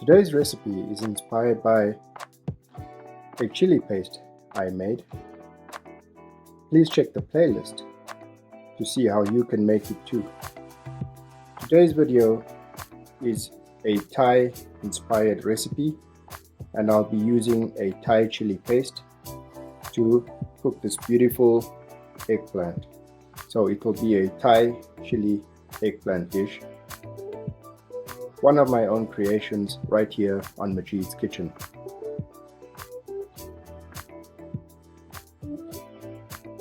Today's recipe is inspired by a chili paste I made. Please check the playlist to see how you can make it too. Today's video is a Thai inspired recipe, and I'll be using a Thai chili paste to cook this beautiful eggplant. So it will be a Thai chili eggplant dish, one of my own creations right here on Majid's Kitchen.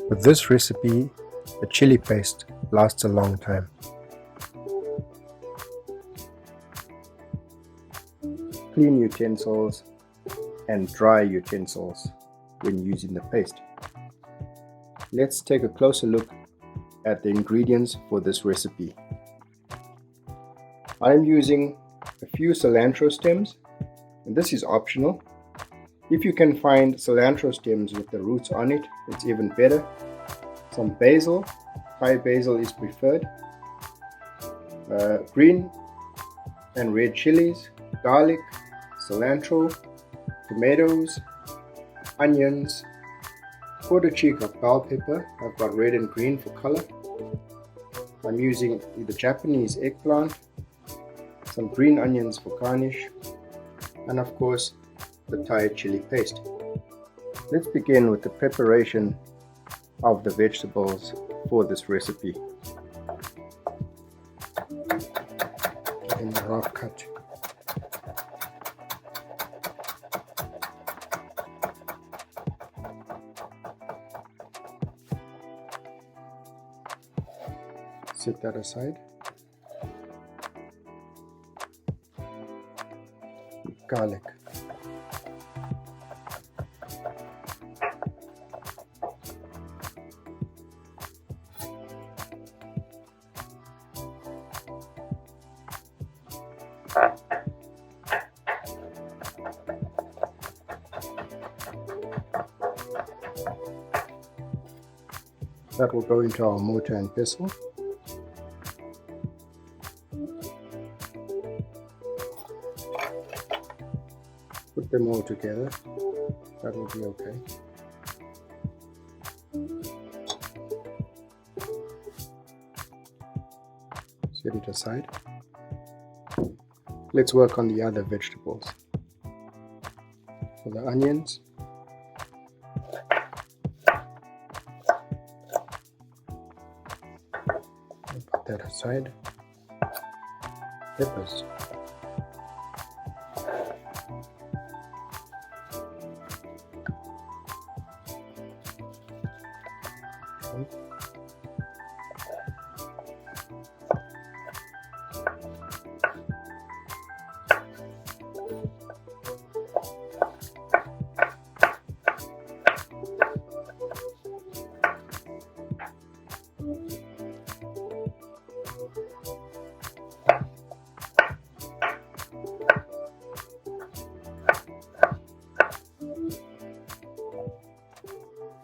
With this recipe, the chili paste lasts a long time. Clean utensils and dry utensils when using the paste. Let's take a closer look at the ingredients for this recipe. I'm using a few cilantro stems, and this is optional. If you can find cilantro stems with the roots on it, it's even better. Some basil, Thai basil is preferred. Green and red chilies, garlic, cilantro, tomatoes, onions, quarter cheek of bell pepper. I've got red and green for color. I'm using the Japanese eggplant, some green onions for garnish, and of course the Thai chili paste. Let's begin with the preparation of the vegetables for this recipe. Give them a rough cut. Set that aside. Garlic. That will go into our mortar and pestle. Put them all together. That will be okay. Set it aside. Let's work on the other vegetables. For the onions, put that aside. Peppers.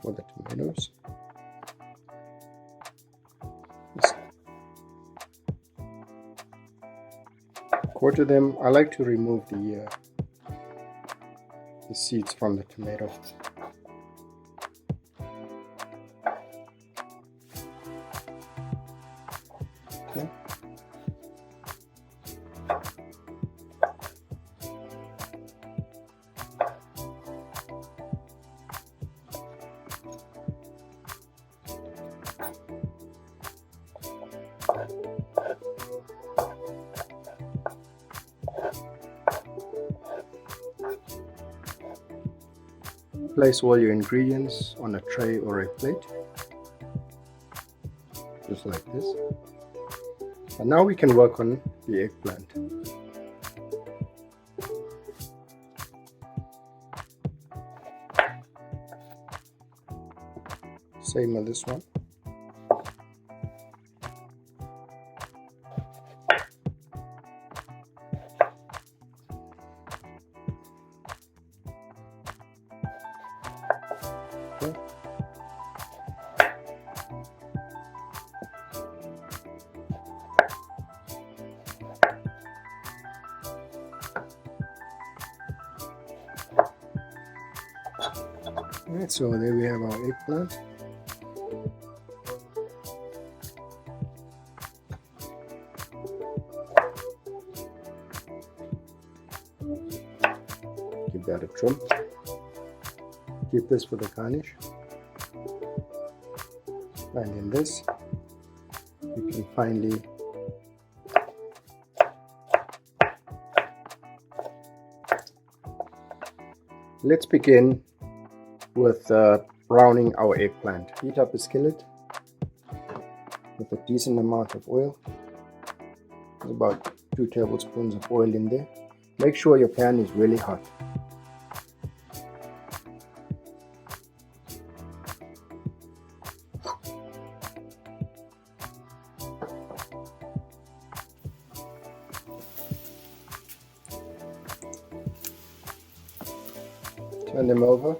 For the tomatoes, quarter them. I like to remove the seeds from the tomato. Okay. Place all your ingredients on a tray or a plate, just like this. And now we can work on the eggplant. Same on this one. Okay. Alright, so there we have our eggplant. Give that a trim. Keep this for the garnish. And in this, you can finally let's begin with browning our eggplant. Heat up a skillet with a decent amount of oil. There's about 2 tablespoons of oil in there. Make sure your pan is really hot. Turn them over.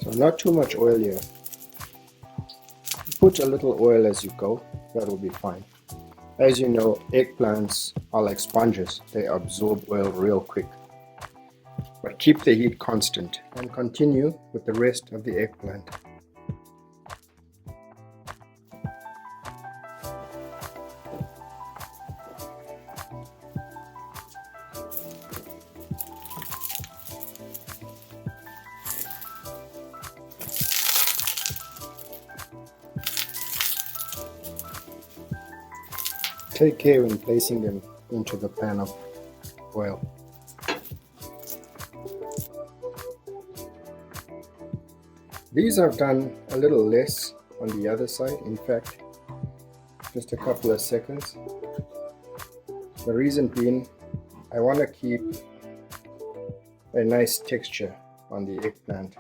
So not too much oil here. Put a little oil as you go, that will be fine. As you know, eggplants are like sponges, they absorb oil real quick. But keep the heat constant and continue with the rest of the eggplant. Take care when placing them into the pan of oil. These I've done a little less on the other side, in fact, just a couple of seconds. The reason being, I want to keep a nice texture on the eggplant.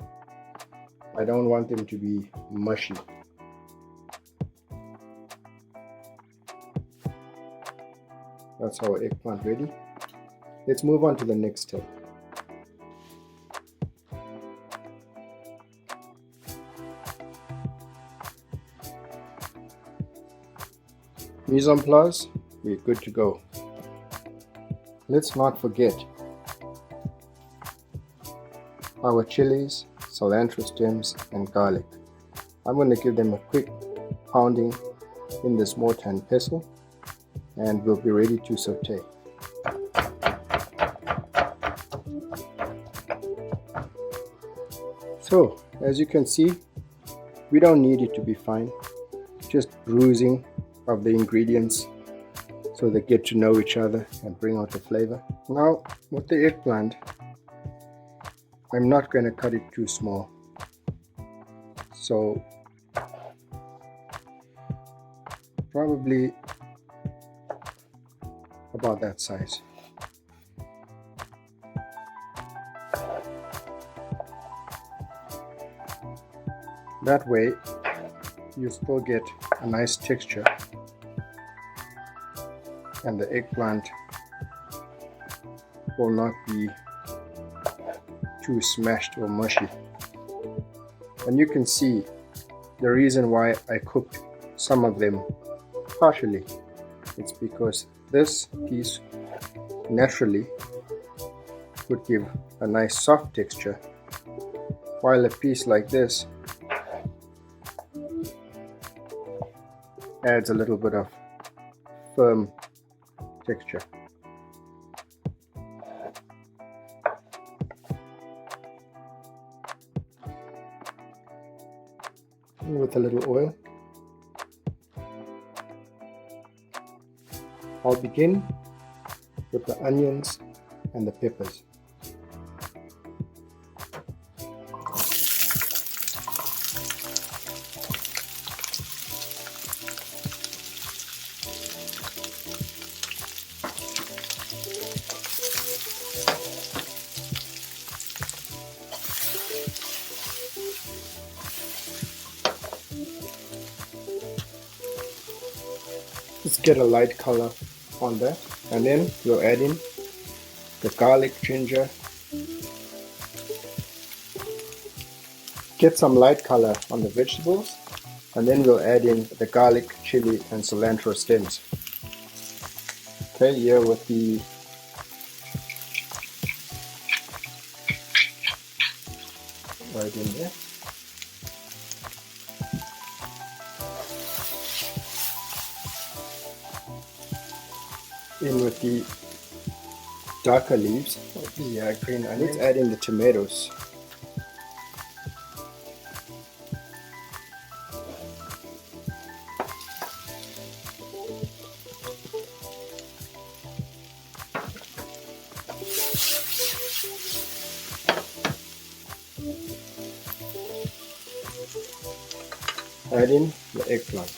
I don't want them to be mushy. That's our eggplant ready. Let's move on to the next step. Mise en place, we're good to go. Let's not forget our chilies, cilantro stems and garlic. I'm going to give them a quick pounding in this mortar and pestle and we'll be ready to saute. So as you can see, we don't need it to be fine, just bruising of the ingredients so they get to know each other and bring out the flavor. Now with the eggplant, I'm not going to cut it too small, so probably about that size. That way you still get a nice texture and the eggplant will not be too smashed or mushy. And you can see the reason why I cooked some of them partially. It's because this piece naturally would give a nice soft texture, while a piece like this adds a little bit of firm texture. And with a little oil, I'll begin with the onions and the peppers. Let's get a light color on that, and then we'll add in the garlic, ginger get some light color on the vegetables, and then we'll add in the garlic, chili and cilantro stems. Okay, here with the right in there. In with the darker leaves of the green onion. Let's add in the tomatoes. Add in the eggplant.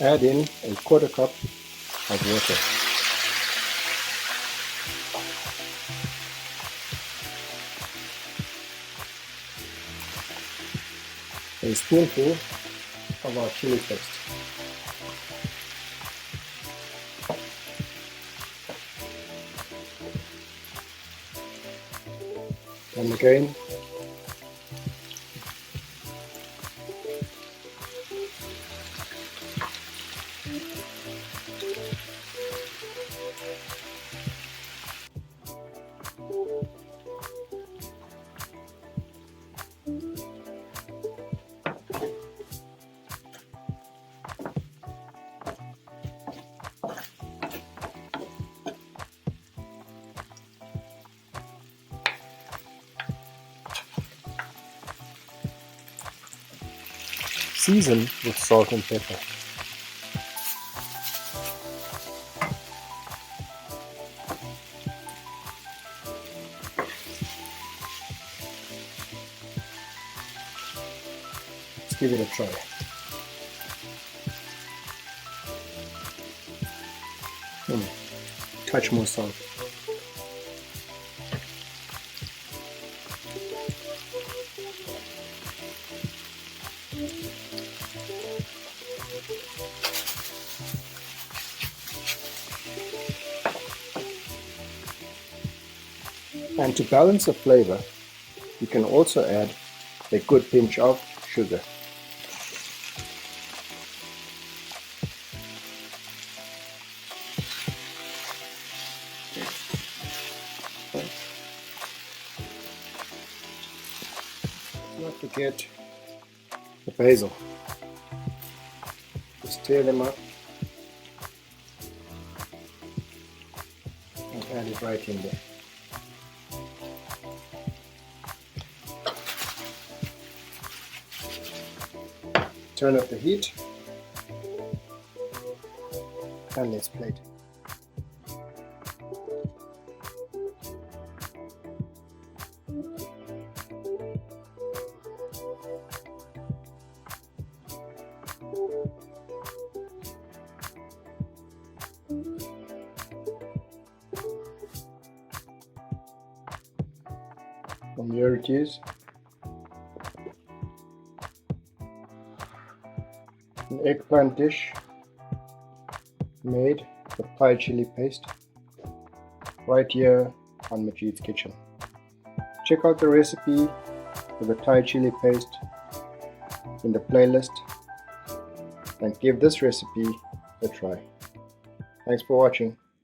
Add in a 1/4 cup of water. A spoonful of our chili paste. And again, season with salt and pepper. Let's give it a try. Touch more salt. And to balance the flavor, you can also add a good pinch of sugar. Not forget the basil. Just tear them up and add it right in there. Turn up the heat and let's plate. And here it is. An eggplant dish made with Thai chili paste right here on Majid's Kitchen. Check out the recipe for the Thai chili paste in the playlist and give this recipe a try. Thanks for watching.